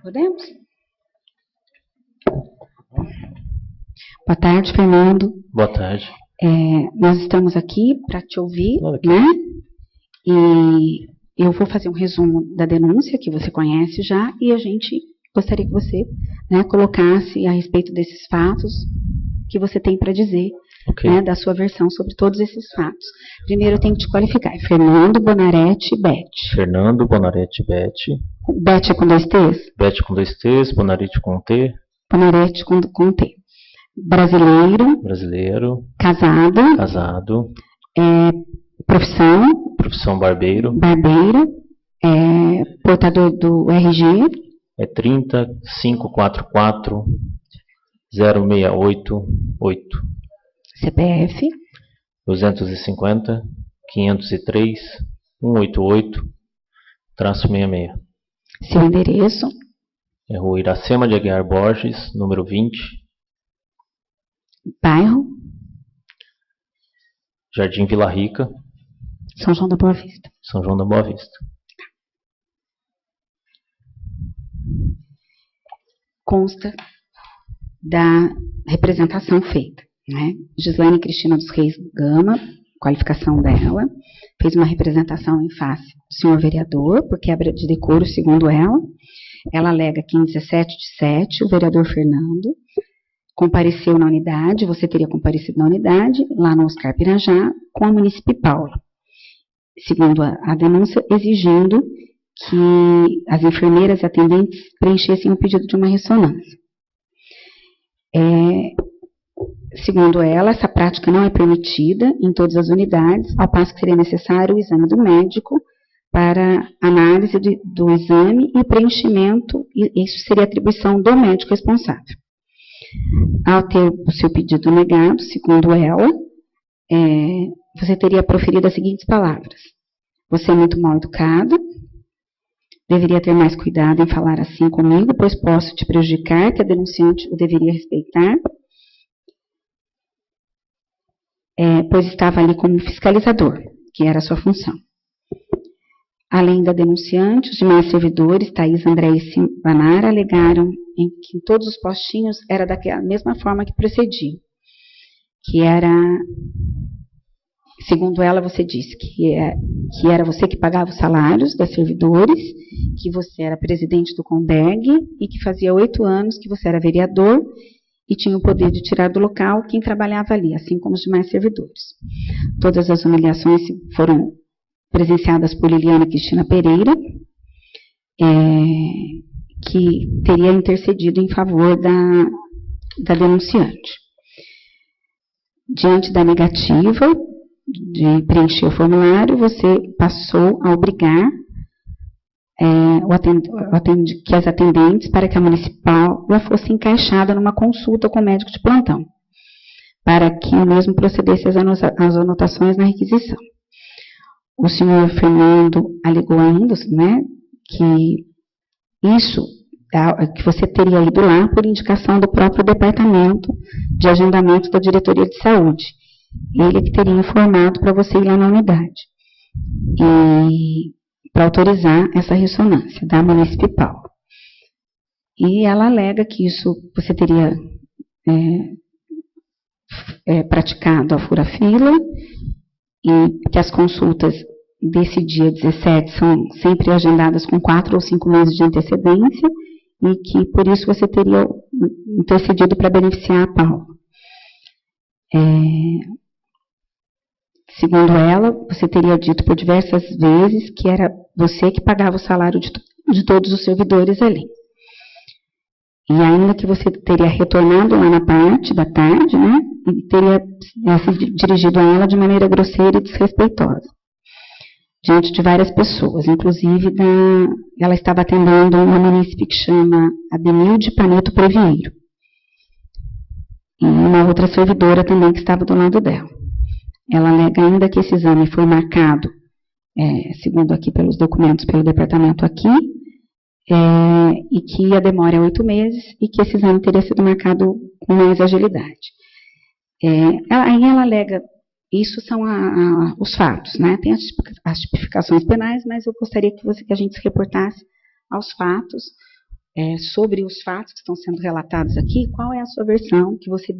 Podemos? Boa tarde, Fernando. Boa tarde. Nós estamos aqui para te ouvir, né? E eu vou fazer um resumo da denúncia que você conhece já e a gente gostaria que você, né, colocasse a respeito desses fatos que você tem para dizer, né, da sua versão sobre todos esses fatos. Primeiro eu tenho que te qualificar. Fernando Bonaretti Bete. Fernando Bonaretti Bete. Bete é com 2 T's? Bete com 2 T's, Bonaretti com T. Bonaretti com T. Brasileiro. Brasileiro. Casado. Casado. Profissão. Profissão barbeiro. Barbeiro. Portador do RG. 30544 0688. CPF. 250 503 188-66. Seu endereço. É Rua Iracema de Aguiar Borges, número 20. Bairro. Jardim Vila Rica. São João da Boa Vista. São João da Boa Vista. Consta da representação feita, né? Gislaine Cristina dos Reis Gama, qualificação dela, fez uma representação em face do senhor vereador, por quebra de decoro, segundo ela. Ela alega que em 17/7, o vereador Fernando compareceu na unidade, você teria comparecido na unidade, lá no Oscar Pirajá, com a munícipe Paula. Segundo a denúncia, exigindo que as enfermeiras e atendentes preenchessem o pedido de uma ressonância. Segundo ela, essa prática não é permitida em todas as unidades, ao passo que seria necessário o exame do médico para análise do exame e preenchimento, e isso seria atribuição do médico responsável. Ao ter o seu pedido negado, segundo ela, você teria proferido as seguintes palavras: você é muito mal educado, deveria ter mais cuidado em falar assim comigo, pois posso te prejudicar, que a denunciante o deveria respeitar, pois estava ali como fiscalizador, que era a sua função. Além da denunciante, os demais servidores, Thaís, André e Silvanara, alegaram que em todos os postinhos era da mesma forma que procedia, que era, segundo ela, você disse que era você que pagava os salários das servidores, que você era presidente do Condeg e que fazia 8 anos que você era vereador e tinha o poder de tirar do local quem trabalhava ali, assim como os demais servidores. Todas as humilhações foram presenciadas por Liliana Cristina Pereira, que teria intercedido em favor da denunciante. Diante da negativa de preencher o formulário, você passou a obrigar que as atendentes para que a municipal fosse encaixada numa consulta com o médico de plantão, para que o mesmo procedesse às anotações na requisição. O senhor Fernando alegou ainda, né, que que você teria ido lá por indicação do próprio departamento de agendamento da diretoria de saúde. Ele que teria informado para você ir lá na unidade. E para autorizar essa ressonância da munícipe Paula. E ela alega que isso você teria praticado a fura-fila e que as consultas desse dia 17 são sempre agendadas com 4 ou 5 meses de antecedência e que por isso você teria intercedido para beneficiar a Paula. Segundo ela, você teria dito por diversas vezes que era você que pagava o salário de todos os servidores ali. E ainda que você teria retornado lá na parte da tarde, né, e teria se dirigido a ela de maneira grosseira e desrespeitosa, diante de várias pessoas, inclusive ela estava atendendo uma munícipe que chama Adenilde Paneto Previeiro, e uma outra servidora também que estava do lado dela. Ela alega ainda que esse exame foi marcado, segundo aqui pelos documentos, pelo departamento aqui, e que a demora é 8 meses e que esse exame teria sido marcado com mais agilidade. Aí ela alega, isso são os fatos, né? Tem as tipificações penais, mas eu gostaria que a gente se reportasse aos fatos, sobre os fatos que estão sendo relatados aqui, qual é a sua versão, que você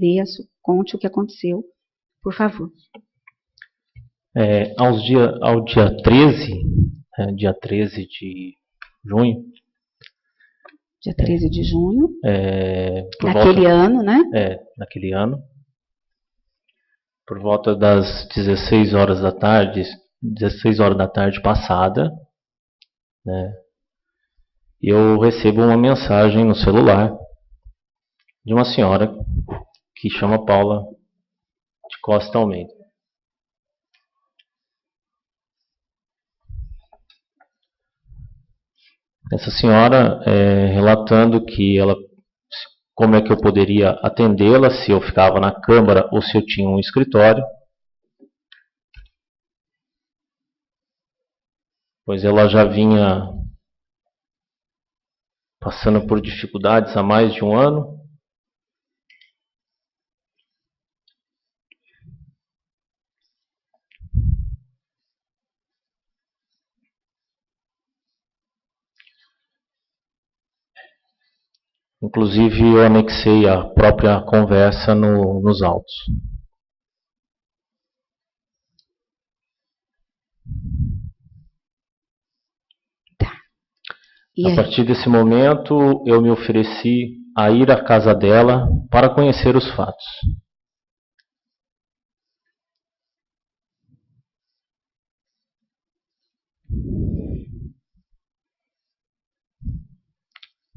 conte o que aconteceu, por favor. Ao dia 13, dia 13 de junho. Dia 13 de junho, naquele ano, né? Naquele ano. Por volta das 16 horas da tarde passada, né, eu recebo uma mensagem no celular de uma senhora que chama Paula de Costa Almeida. Essa senhora relatando que como é que eu poderia atendê-la, se eu ficava na Câmara ou se eu tinha um escritório. Pois ela já vinha passando por dificuldades há mais de um ano. Inclusive, eu anexei a própria conversa nos autos. A partir desse momento, eu me ofereci a ir à casa dela para conhecer os fatos.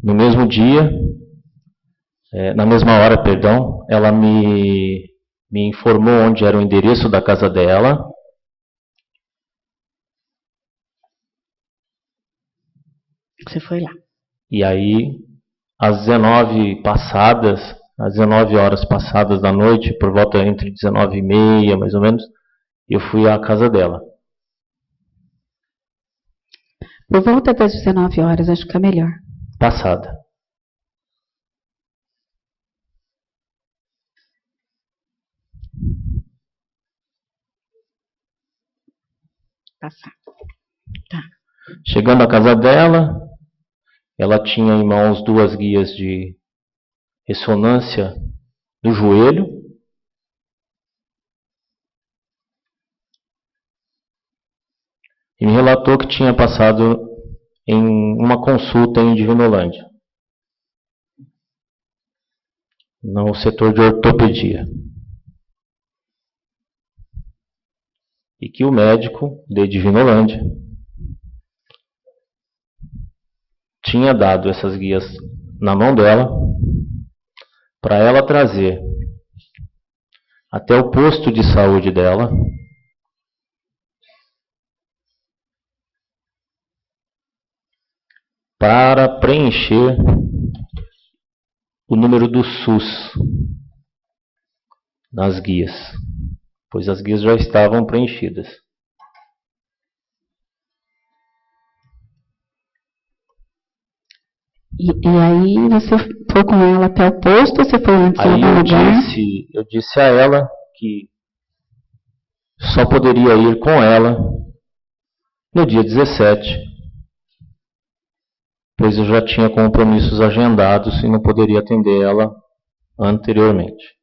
No mesmo dia, na mesma hora, perdão, ela me informou onde era o endereço da casa dela. Você foi lá. E aí, às 19 horas passadas da noite, por volta entre 19h30, mais ou menos, eu fui à casa dela. Por volta das 19 horas, acho que é melhor. Passada. Passada. Tá. Chegando à casa dela, ela tinha em mãos 2 guias de ressonância do joelho. E me relatou que tinha passado em uma consulta em Divinolândia, no setor de ortopedia. E que o médico de Divinolândia tinha dado essas guias na mão dela para ela trazer até o posto de saúde dela para preencher o número do SUS nas guias, pois as guias já estavam preenchidas. E aí você foi com ela até o posto ou você foi antes em algum lugar? Eu disse a ela que só poderia ir com ela no dia 17, pois eu já tinha compromissos agendados e não poderia atender ela anteriormente.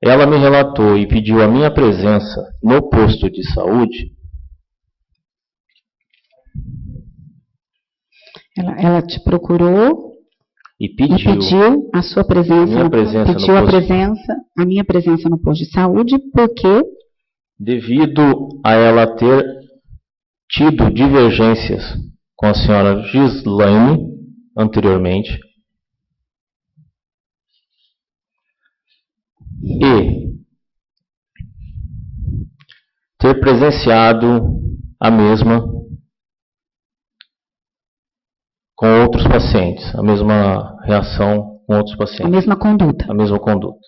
Ela me relatou e pediu a minha presença no posto de saúde. Ela te procurou e pediu a sua presença, a minha presença no posto de saúde, porque devido a ela ter tido divergências com a senhora Gislaine anteriormente e ter presenciado a mesma com outros pacientes, a mesma reação com outros pacientes. A mesma conduta. A mesma conduta.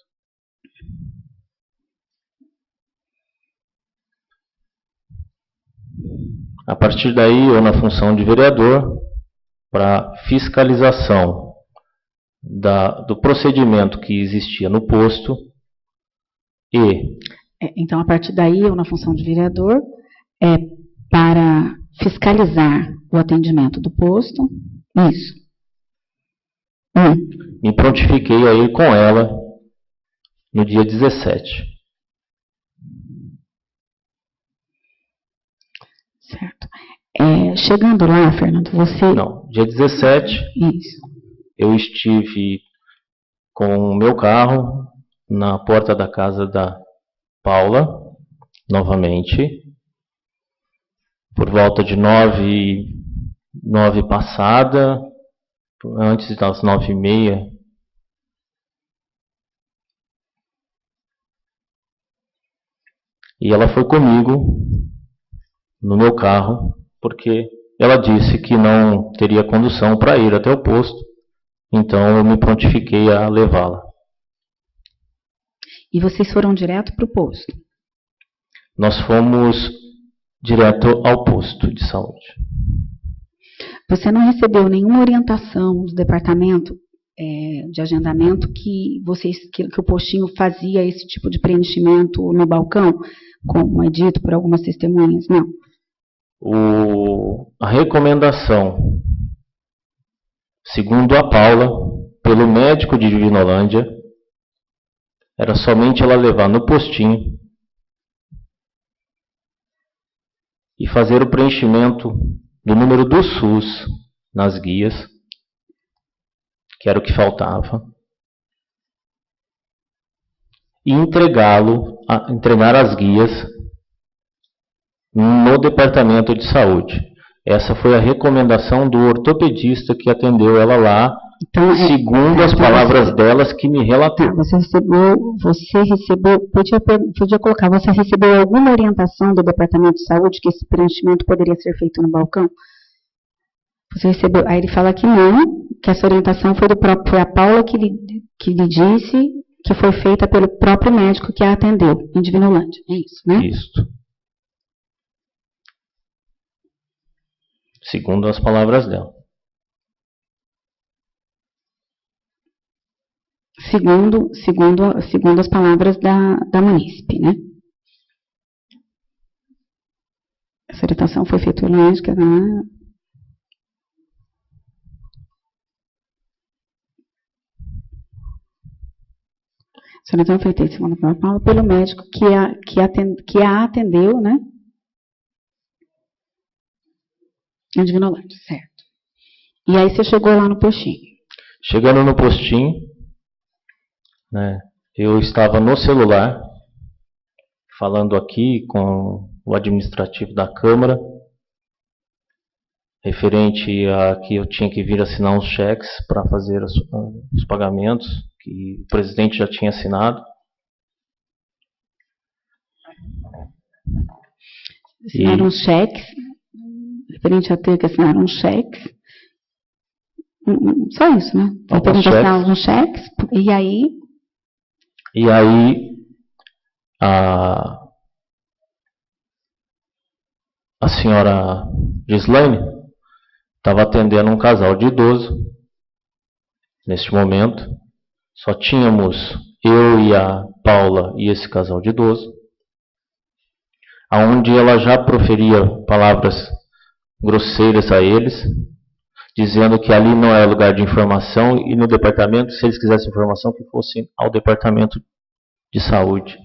A partir daí, eu na função de vereador, para fiscalização do procedimento que existia no posto Então, a partir daí, eu na função de vereador, para fiscalizar o atendimento do posto. Isso. Me prontifiquei a ir com ela no dia 17. Certo. Chegando lá, Fernando, você... Não, dia 17, Isso. eu estive com o meu carro na porta da casa da Paula, novamente, por volta de 9 passada, antes das 9h30. E ela foi comigo no meu carro, porque ela disse que não teria condução para ir até o posto, então eu me prontifiquei a levá-la. E vocês foram direto para o posto? Nós fomos direto ao posto de saúde. Você não recebeu nenhuma orientação do departamento de agendamento que o postinho fazia esse tipo de preenchimento no balcão, como é dito por algumas testemunhas? Não. A recomendação, segundo a Paula, pelo médico de Divinolândia, era somente ela levar no postinho e fazer o preenchimento do número do SUS nas guias, que era o que faltava, e entregar as guias no departamento de saúde. Essa foi a recomendação do ortopedista que atendeu ela lá, então, segundo as palavras delas que me relatou. Você recebeu, podia colocar, você recebeu alguma orientação do departamento de saúde que esse preenchimento poderia ser feito no balcão? Você recebeu, aí ele fala que não, que essa orientação foi a Paula que lhe disse que foi feita pelo próprio médico que a atendeu em Divinolândia. É isso, né? Isso. Segundo as palavras dela. Segundo as palavras da munícipe, né? Essa orientação foi feita pelo médico, né? Essa orientação foi feita, segundo a Paula, pelo médico que a atendeu, né? Em Divinolândia, certo. E aí você chegou lá no postinho. Chegando no postinho, né, eu estava no celular, falando aqui com o administrativo da Câmara, referente a que eu tinha que vir assinar uns cheques para fazer os pagamentos, que o presidente já tinha assinado. Assinaram uns cheques, referente a ter que assinar uns cheques. Só isso, né? Referente a assinar uns cheques, e aí... E aí, a senhora Gislaine estava atendendo um casal de idoso. Neste momento, só tínhamos eu e a Paula e esse casal de idoso, aonde ela já proferia palavras grosseiras a eles, dizendo que ali não é lugar de informação e no departamento, se eles quisessem informação, que fossem ao departamento de saúde.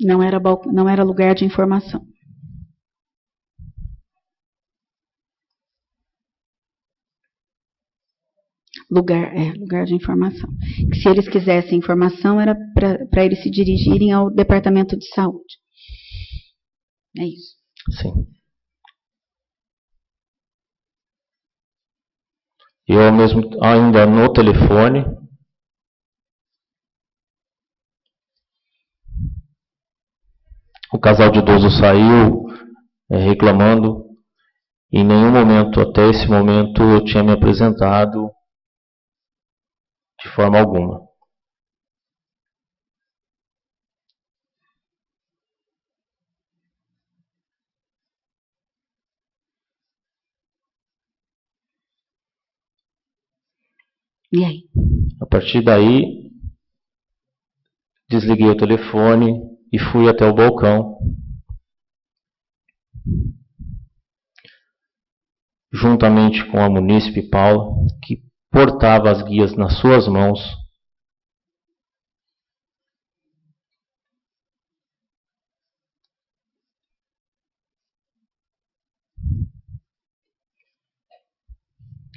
Não era lugar de informação. Lugar de informação. Que se eles quisessem informação, era para eles se dirigirem ao departamento de saúde. É isso. Sim. Eu mesmo, ainda no telefone, o casal de idoso saiu reclamando. Em nenhum momento, até esse momento, eu tinha me apresentado de forma alguma. E aí? A partir daí, desliguei o telefone e fui até o balcão juntamente com a munícipe Paula, que portava as guias nas suas mãos.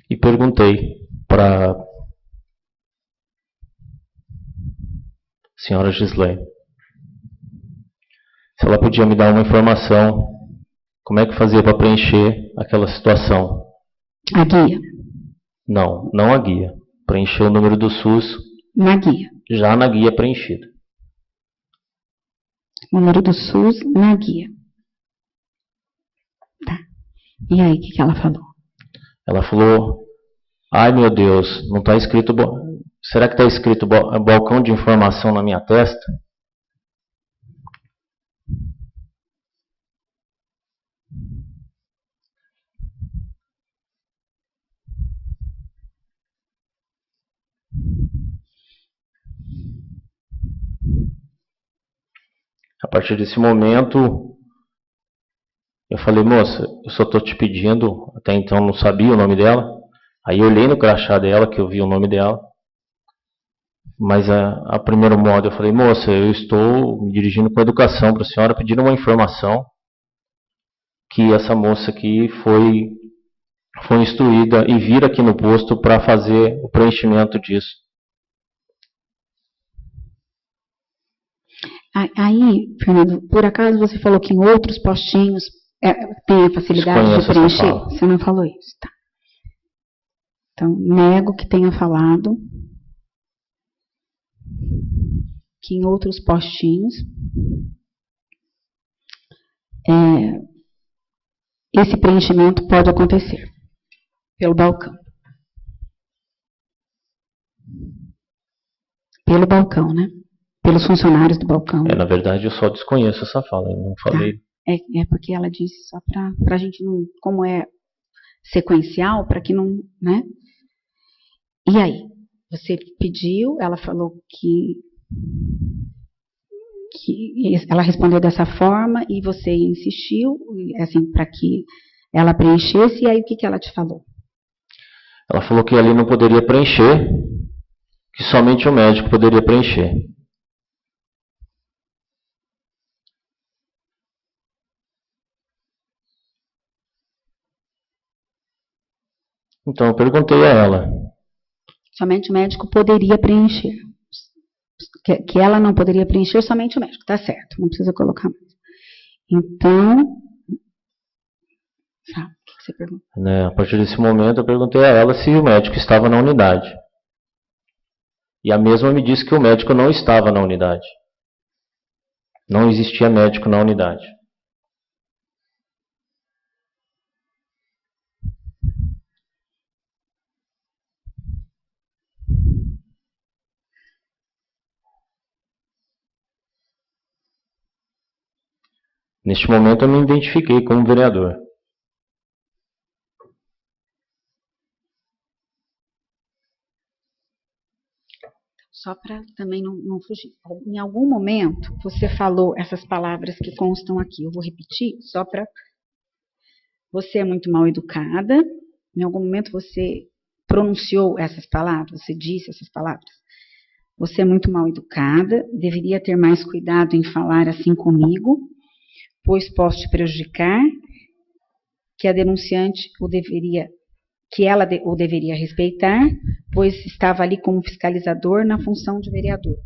E perguntei para a senhora Gislaine se ela podia me dar uma informação, como é que fazia para preencher aquela situação. A guia. Não a guia. Preencher o número do SUS. Na guia. Já na guia preenchida. Número do SUS na guia. Tá. E aí, o que ela falou? Ela falou, ai meu Deus, não está escrito... Será que está escrito balcão de informação na minha testa? A partir desse momento, eu falei, moça, eu só estou te pedindo, até então não sabia o nome dela, aí eu olhei no crachá dela, que eu vi o nome dela, mas a primeiro modo eu falei, moça, eu estou me dirigindo com educação para a senhora, pedindo uma informação, que essa moça aqui foi instruída e vir aqui no posto para fazer o preenchimento disso. Aí, Fernando, por acaso você falou que em outros postinhos tem a facilidade de preencher? Você não falou isso, tá? Então, nego que tenha falado que em outros postinhos esse preenchimento pode acontecer pelo balcão. Pelo balcão, né? Pelos funcionários do balcão. Na verdade, eu só desconheço essa fala, eu não falei. Tá. É porque ela disse só para a gente não, como é sequencial, para que não, né? E aí, você pediu, ela falou que ela respondeu dessa forma e você insistiu, assim, para que ela preenchesse, e aí o que ela te falou? Ela falou que ali não poderia preencher, que somente o médico poderia preencher. Então eu perguntei a ela. Somente o médico poderia preencher. Que ela não poderia preencher, somente o médico. Tá certo, não precisa colocar mais. Então, sabe, o que você perguntou? A partir desse momento eu perguntei a ela se o médico estava na unidade. E a mesma me disse que o médico não estava na unidade. Não existia médico na unidade. Neste momento eu me identifiquei como vereador. Só para também não fugir. Em algum momento você falou essas palavras que constam aqui. Eu vou repetir só para... Você é muito mal educada. Em algum momento você pronunciou essas palavras, você disse essas palavras. Você é muito mal educada, deveria ter mais cuidado em falar assim comigo, pois posso te prejudicar, que a denunciante ela o deveria respeitar, pois estava ali como fiscalizador na função de vereador.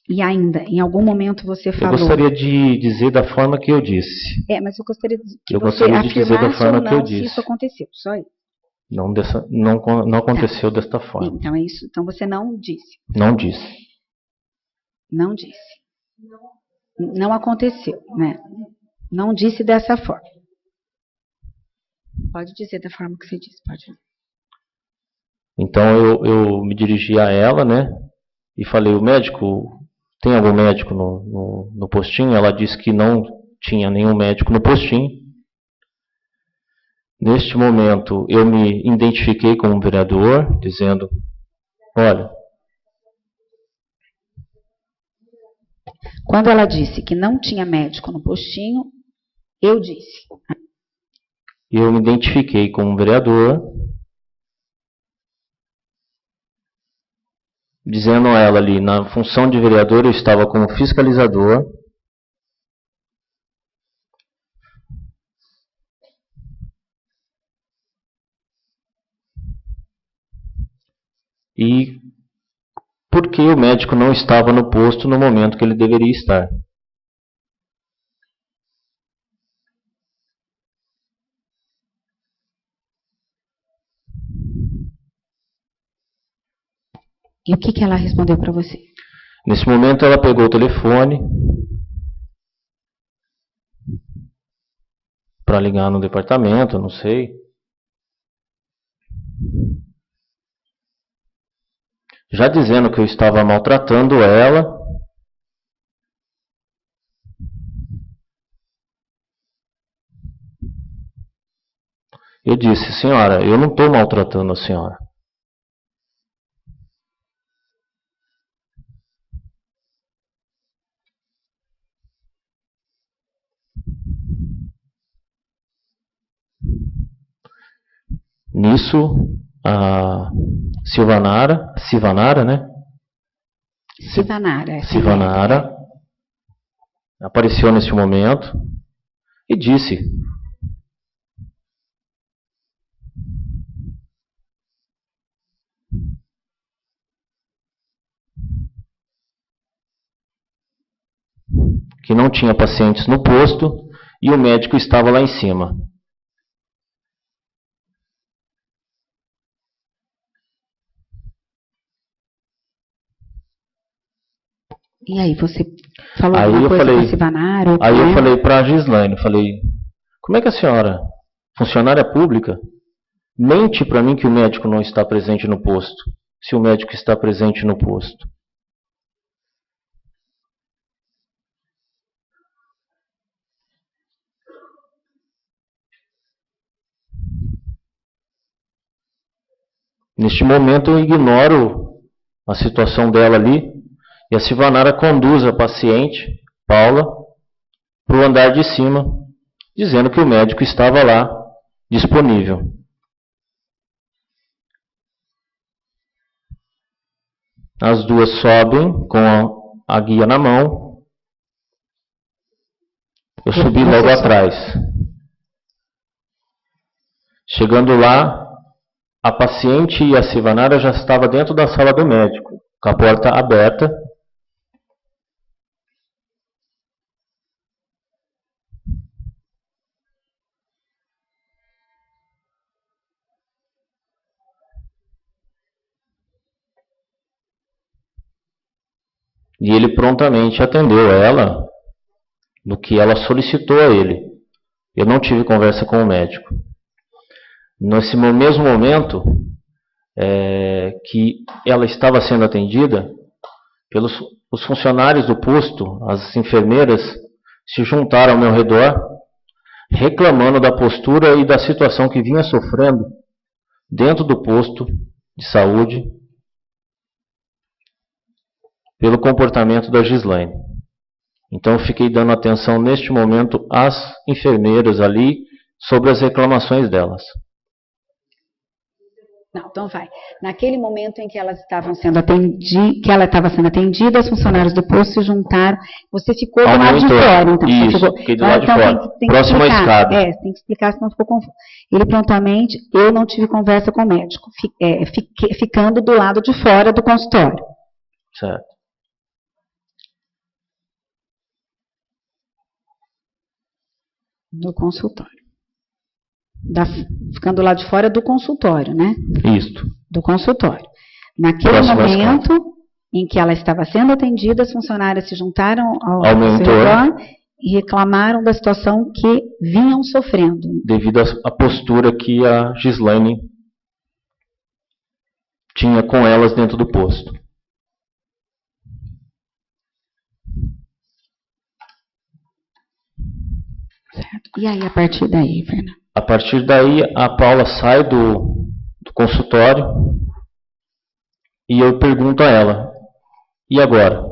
E ainda, em algum momento você falou... Eu gostaria de dizer da forma que eu disse. Mas eu gostaria que você afirmasse ou não se isso aconteceu, só isso. Não aconteceu desta forma. Então é isso. Então você não disse. Não disse. Não disse. Não aconteceu, né? Não disse dessa forma. Pode dizer da forma que você disse, pode. Então eu me dirigi a ela, né? E falei, o médico, tem algum médico no postinho? Ela disse que não tinha nenhum médico no postinho. Neste momento eu me identifiquei como vereador, dizendo, olha... Quando ela disse que não tinha médico no postinho, eu disse... Eu me identifiquei como vereador, dizendo a ela ali, na função de vereador eu estava como fiscalizador, e por que o médico não estava no posto no momento que ele deveria estar. E o que ela respondeu para você? Nesse momento ela pegou o telefone para ligar no departamento, não sei. Já dizendo que eu estava maltratando ela. Eu disse, senhora, eu não estou maltratando a senhora. Nisso, a Sivanara, né? Sivanara apareceu nesse momento e disse: que não tinha pacientes no posto e o médico estava lá em cima. E aí, você falou alguma coisa para a Sivanara? Aí eu falei para a Gislaine, como é que a senhora, funcionária pública, mente para mim que o médico não está presente no posto, se o médico está presente no posto? Neste momento eu ignoro a situação dela ali e a Sivanara conduz a paciente, Paula, para o andar de cima, dizendo que o médico estava lá, disponível. As duas sobem com a guia na mão. Eu subi logo atrás. Chegando lá, a paciente e a Sivanara já estavam dentro da sala do médico, com a porta aberta. E ele prontamente atendeu ela no que ela solicitou a ele. Eu não tive conversa com o médico. Nesse mesmo momento que ela estava sendo atendida, os funcionários do posto, as enfermeiras, se juntaram ao meu redor, reclamando da postura e da situação que vinha sofrendo dentro do posto de saúde, pelo comportamento da Gislaine. Então eu fiquei dando atenção neste momento às enfermeiras ali sobre as reclamações delas. Não, então vai. Naquele momento em que elas estavam sendo atendidas, que ela estava sendo atendida, os funcionários do posto se juntaram. Você ficou do lado de fora, então. Isso, fiquei do lado de fora. Próximo à escada. Tem que explicar, senão ficou confuso. Ele prontamente, eu não tive conversa com o médico, ficando do lado de fora do consultório. Certo. Do consultório. Ficando lá de fora do consultório, né? Isto. Do consultório. Naquele momento em que ela estava sendo atendida, as funcionárias se juntaram ao redor e reclamaram da situação que vinham sofrendo. Devido à postura que a Gislaine tinha com elas dentro do posto. Certo. E aí, a partir daí, Fernando? A partir daí, a Paula sai do consultório e eu pergunto a ela, e agora?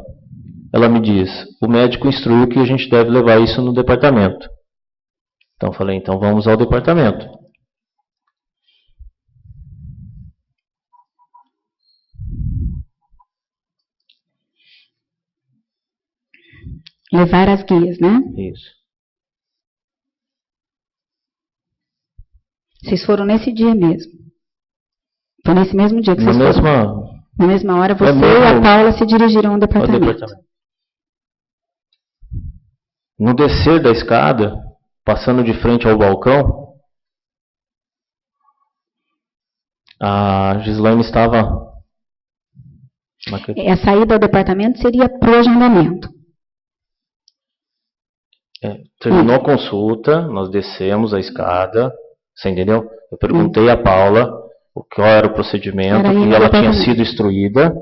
Ela me diz, o médico instruiu que a gente deve levar isso no departamento. Então falei, então vamos ao departamento. Levar as guias, né? Isso. Vocês foram nesse dia mesmo? Foi nesse mesmo dia que vocês foram? Na mesma hora, você e a Paula se dirigiram ao departamento. No descer da escada, passando de frente ao balcão, a Gislaine estava... A saída ao departamento seria pro agendamento. Terminou a consulta, nós descemos a escada, você entendeu? Eu perguntei a Paula qual era o procedimento, e ela tinha sido instruída,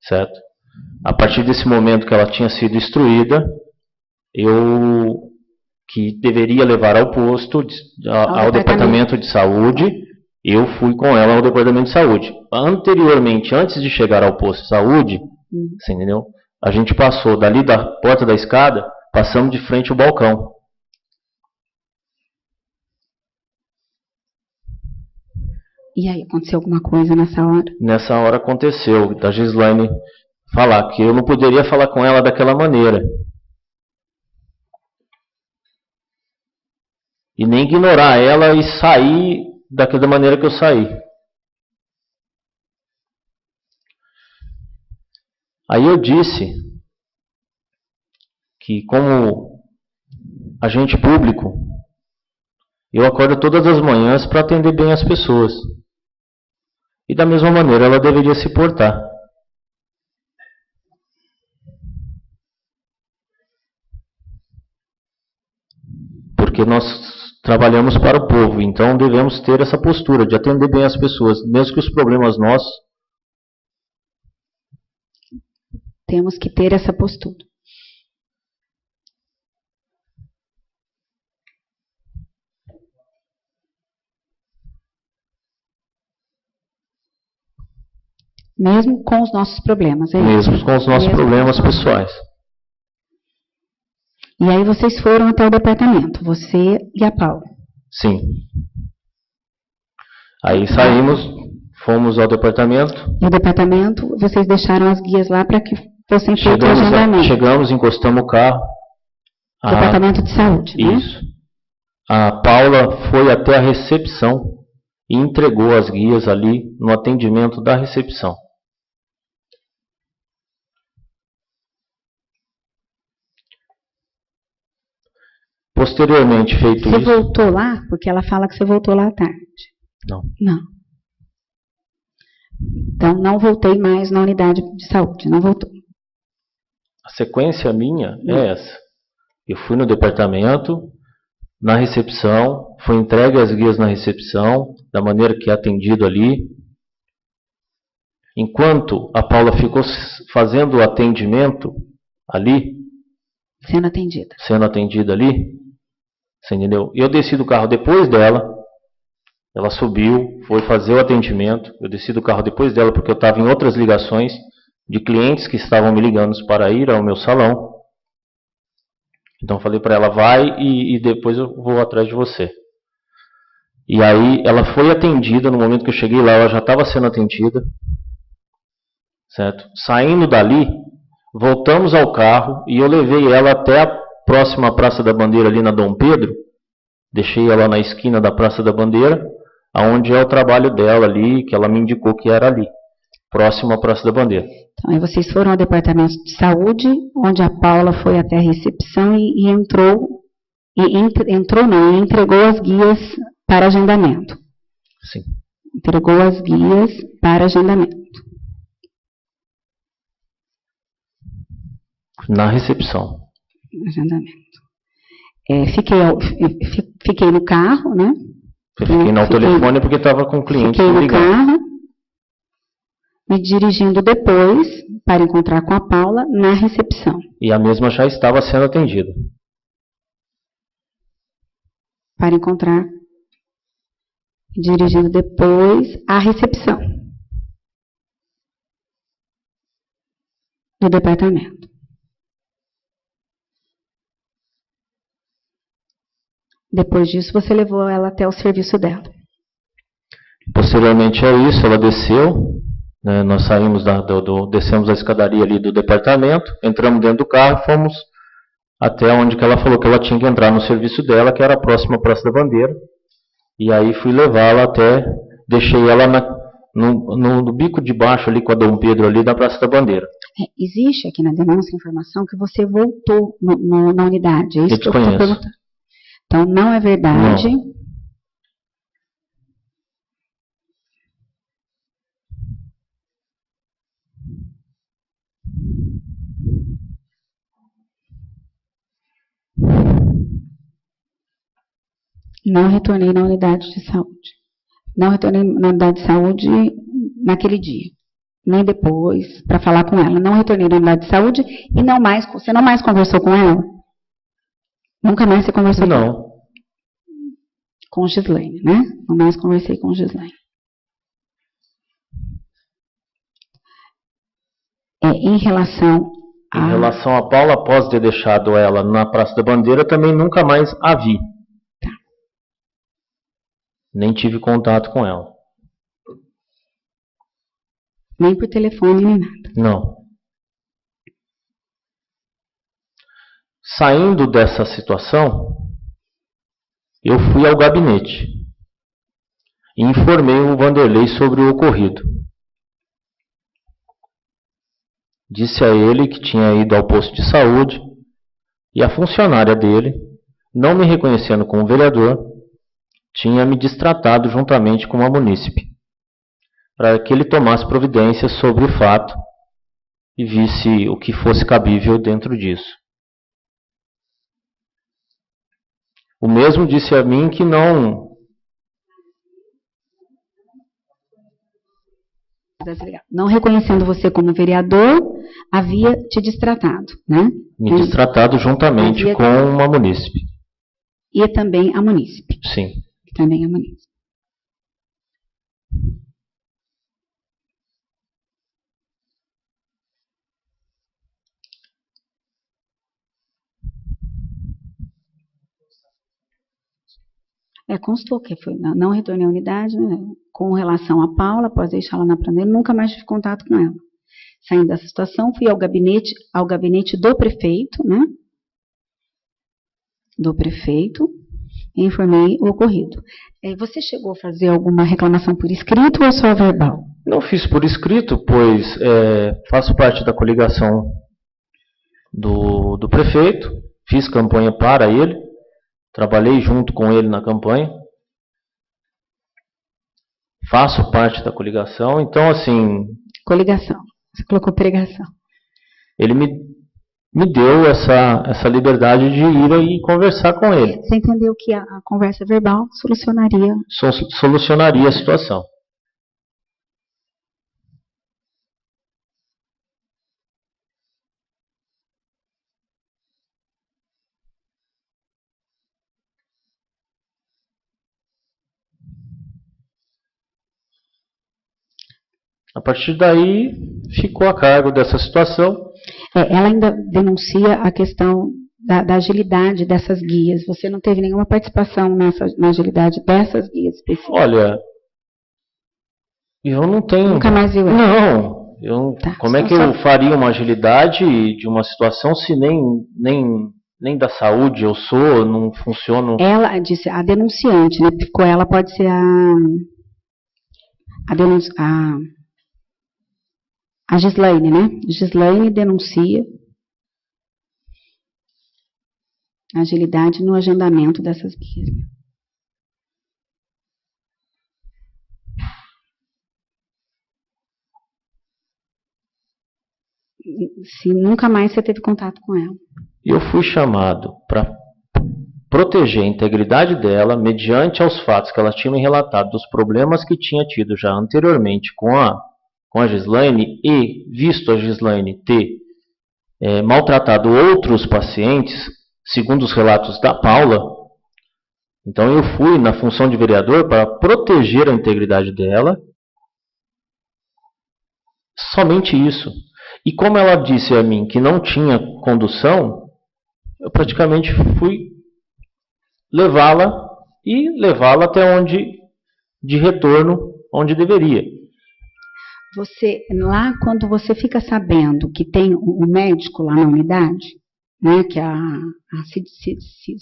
certo? A partir desse momento que ela tinha sido instruída, eu que deveria levar ao posto, ao departamento de saúde, eu fui com ela ao departamento de saúde. Anteriormente, antes de chegar ao posto de saúde, você entendeu? A gente passou dali da porta da escada, passamos de frente ao balcão. E aí, aconteceu alguma coisa nessa hora? Nessa hora aconteceu, da Gislaine falar que eu não poderia falar com ela daquela maneira. E nem ignorar ela e sair daquela maneira que eu saí. Aí eu disse que, como agente público, eu acordo todas as manhãs para atender bem as pessoas. E da mesma maneira ela deveria se portar. Porque nós trabalhamos para o povo, então devemos ter essa postura de atender bem as pessoas, mesmo que os problemas nossos. Temos que ter essa postura. Mesmo com os nossos problemas, é isso? Mesmo com os nossos problemas pessoais. E aí vocês foram até o departamento, você e a Paula? Sim. Aí saímos, fomos ao departamento. No departamento, vocês deixaram as guias lá para que fossem feitos o agendamento? Chegamos, encostamos o carro. Departamento de saúde, né? Isso. A Paula foi até a recepção e entregou as guias ali no atendimento da recepção. Posteriormente feito isso... Você isso... voltou lá? Porque ela fala que você voltou lá à tarde. Não. Não. Então, não voltei mais na unidade de saúde, não voltou. A sequência minha é essa. Eu fui no departamento, na recepção, foi entregue as guias na recepção, da maneira que é atendido ali. Enquanto a Paula ficou fazendo o atendimento ali, sendo atendida ali, você entendeu? Eu desci do carro depois dela, ela subiu, foi fazer o atendimento, eu desci do carro depois dela porque eu estava em outras ligações de clientes que estavam me ligando para ir ao meu salão. Então falei para ela, vai e depois eu vou atrás de você. E aí ela foi atendida, no momento que eu cheguei lá, ela já estava sendo atendida. Certo? Saindo dali, voltamos ao carro e eu levei ela até a próxima Praça da Bandeira, ali na Dom Pedro. Deixei ela na esquina da Praça da Bandeira, aonde é o trabalho dela ali, que ela me indicou que era ali, próximo à Praça da Bandeira. Então, aí vocês foram ao departamento de saúde, onde a Paula foi até a recepção e entregou as guias para agendamento. Sim. Entregou as guias para agendamento. Na recepção. Agendamento. Fiquei no carro, né? Eu fiquei no telefone porque estava com o cliente. Fiquei no carro, me dirigindo depois para encontrar com a Paula na recepção. E a mesma já estava sendo atendida. Para encontrar, dirigindo depois à recepção do departamento. Depois disso, você levou ela até o serviço dela. Posteriormente a isso, ela desceu, né, nós saímos descemos a escadaria ali do departamento, entramos dentro do carro e fomos até onde que ela falou que ela tinha que entrar no serviço dela, que era a próxima Praça da Bandeira. E aí fui levá-la até, deixei ela no bico de baixo ali com a Dom Pedro ali da Praça da Bandeira. Existe aqui na denúncia informação que você voltou na unidade, é isso que eu estou perguntando. Então, não é verdade. Não retornei na unidade de saúde. Não retornei na unidade de saúde naquele dia. Nem depois, para falar com ela. Não retornei na unidade de saúde e não mais. Você não mais conversou com ela? Nunca mais você conversou com ela? Não. Com Gislaine, né? Não mais conversei com Gislaine. Em relação a Paula, após ter deixado ela na Praça da Bandeira, também nunca mais a vi. Tá. Nem tive contato com ela. Nem por telefone, nem nada. Não. Saindo dessa situação, eu fui ao gabinete e informei o Vanderlei sobre o ocorrido. Disse a ele que tinha ido ao posto de saúde e a funcionária dele, não me reconhecendo como vereador, tinha me destratado juntamente com uma munícipe, para que ele tomasse providências sobre o fato e visse o que fosse cabível dentro disso. O mesmo disse a mim que não reconhecendo você como vereador, havia te destratado, né? Me destratado juntamente com uma munícipe. E também a munícipe. Sim. Também a munícipe. Constou que foi, não retornei à unidade, né? Com relação a Paula, após deixá-la na prandeira, nunca mais tive contato com ela. Saindo dessa situação, fui ao gabinete do prefeito, né? Do prefeito, e informei o ocorrido. Você chegou a fazer alguma reclamação por escrito ou só verbal? Não fiz por escrito, pois faço parte da coligação do prefeito, fiz campanha para ele, trabalhei junto com ele na campanha, faço parte da coligação, então assim... Coligação, você colocou pregação. Ele me deu essa liberdade de ir e conversar com ele. Você entendeu que a conversa verbal solucionaria a situação. A partir daí, ficou a cargo dessa situação. Ela ainda denuncia a questão da agilidade dessas guias. Você não teve nenhuma participação na agilidade dessas guias específicas? Olha, eu não tenho... Nunca mais viu ela? Não. Como é que eu faria uma agilidade de uma situação se nem da saúde eu sou, não funciono... Ela disse, a denunciante, né? Porque ela pode ser a Gislaine, né? Gislaine denuncia a agilidade no agendamento dessas guias. Se nunca mais você teve contato com ela. Eu fui chamado para proteger a integridade dela, mediante aos fatos que ela tinha me relatado dos problemas que tinha tido já anteriormente com a Gislaine e visto a Gislaine ter maltratado outros pacientes, segundo os relatos da Paula. Então eu fui na função de vereador para proteger a integridade dela. Somente isso. E como ela disse a mim que não tinha condução, eu praticamente fui levá-la e levá-la até onde, de retorno, onde deveria. Você, lá, quando você fica sabendo que tem um médico lá na unidade, né, que a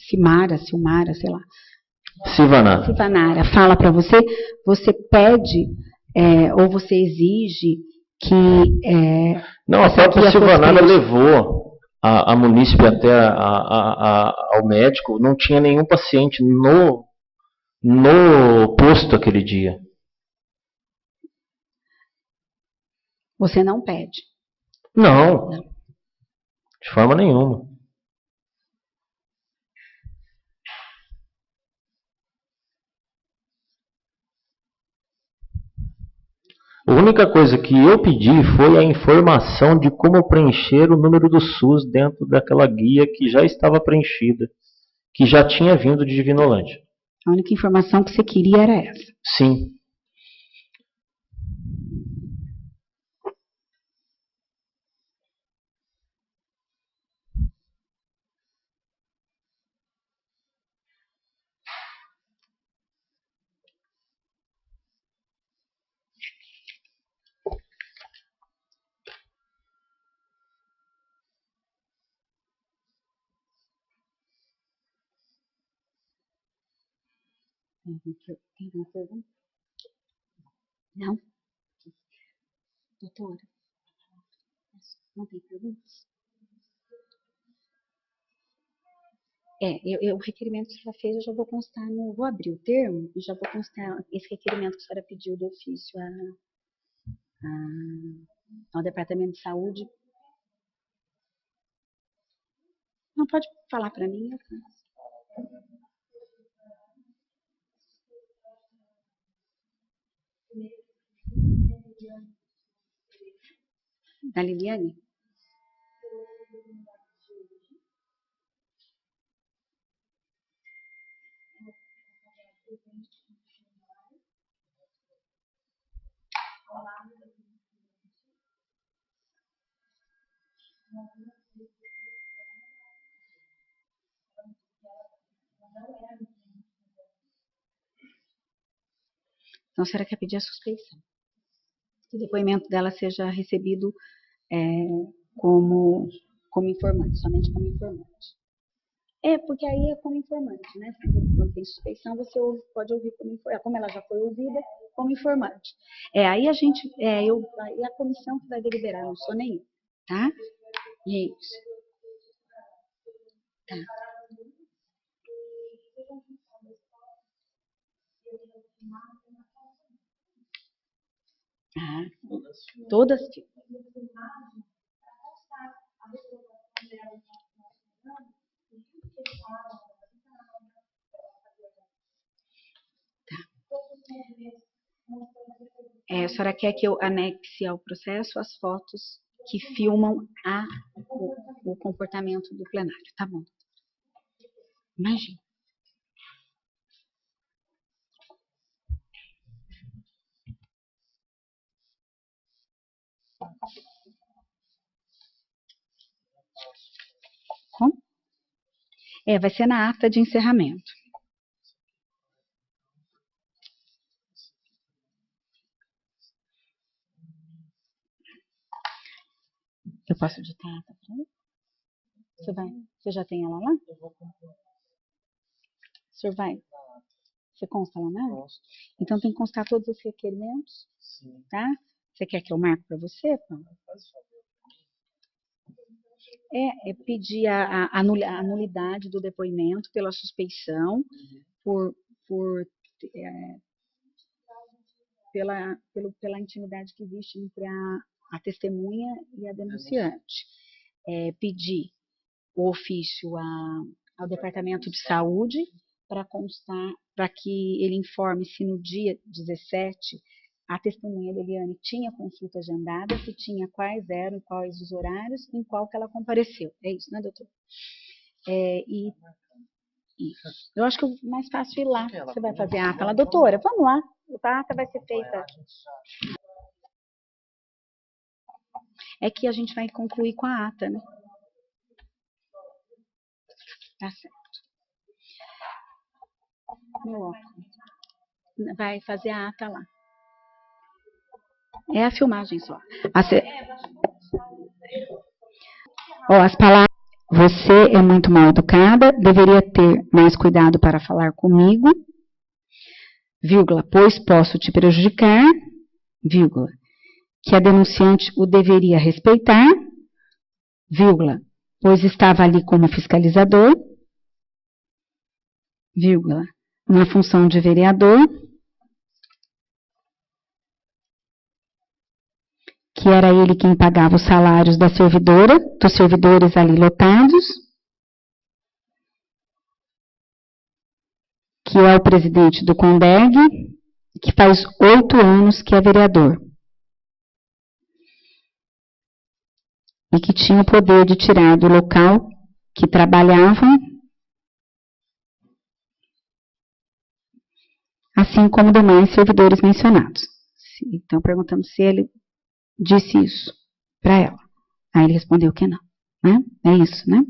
Silmara, sei lá, Sivanara fala para você, você pede ou você exige que... Não, a própria Sivanara levou a munícipe até ao médico, não tinha nenhum paciente no posto aquele dia. Você não pede? Não, de forma nenhuma. A única coisa que eu pedi foi a informação de como preencher o número do SUS dentro daquela guia que já estava preenchida, que já tinha vindo de Divinolândia. A única informação que você queria era essa? Sim. Tem alguma pergunta? Não? Doutora? Não tem perguntas? O requerimento que ela fez, eu já vou constar vou abrir o termo e já vou constar esse requerimento que a senhora pediu do ofício ao Departamento de Saúde. Não, pode falar para mim, eu faço. Da Liliane? Então, a senhora quer pedir a suspeição. Que o depoimento dela seja recebido como informante, somente como informante. Porque aí é como informante, né? Quando tem suspeição, você pode ouvir como informante. Como ela já foi ouvida, como informante. Aí a gente, aí a comissão que vai deliberar, não sou nem eu, tá? Isso. Tá. Todas. A senhora quer que eu anexe ao processo as fotos que filmam o comportamento do plenário. Tá bom. Imagina. Como? Vai ser na ata de encerramento. Eu posso digitar a ata para ele? Você já tem ela lá? O senhor vai? Você consta lá, né? Então tem que constar todos os requerimentos, tá? Você quer que eu marque para você, Paulo? Pedir a nulidade do depoimento pela suspeição, pela intimidade que existe entre a testemunha e a denunciante. Pedir o ofício ao Departamento de Saúde para constar, para que ele informe se no dia 17 a testemunha Liliane tinha consulta agendada, se tinha quais eram, quais os horários, em qual que ela compareceu. É isso, né, doutor? Isso. Eu acho que o mais fácil é ir lá. Você vai fazer a ata lá, doutora? Vamos lá. A ata vai ser feita. É que a gente vai concluir com a ata, né? Tá certo. Vai fazer a ata lá. É a filmagem só. As palavras. Você é muito mal educada, deveria ter mais cuidado para falar comigo, vírgula, pois posso te prejudicar, vírgula, que a denunciante o deveria respeitar, vírgula, pois estava ali como fiscalizador, vírgula, na função de vereador, que era ele quem pagava os salários da servidora, dos servidores ali lotados, que é o presidente do CONDEG, que faz 8 anos que é vereador. E que tinha o poder de tirar do local que trabalhavam, assim como demais servidores mencionados. Então, perguntamos se ele disse isso para ela. Aí ele respondeu que não. Né? É isso, né?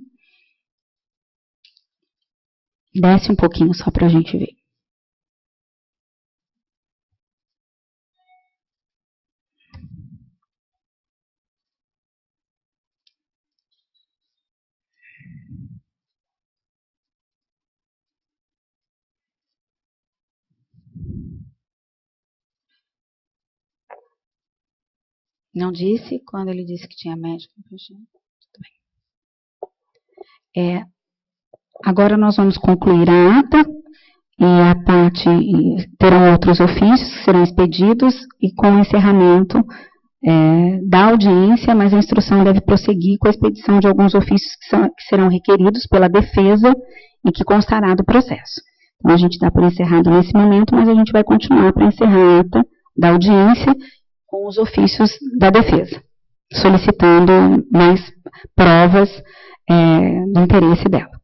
Desce um pouquinho só para a gente ver. Não disse quando ele disse que tinha médico. Tudo bem. Agora nós vamos concluir a ata e a parte terão outros ofícios que serão expedidos e com o encerramento da audiência, mas a instrução deve prosseguir com a expedição de alguns ofícios que serão requeridos pela defesa e que constará do processo. Então a gente dá por encerrado nesse momento, mas a gente vai continuar para encerrar a ata da audiência com os ofícios da defesa, solicitando mais provas do interesse dela.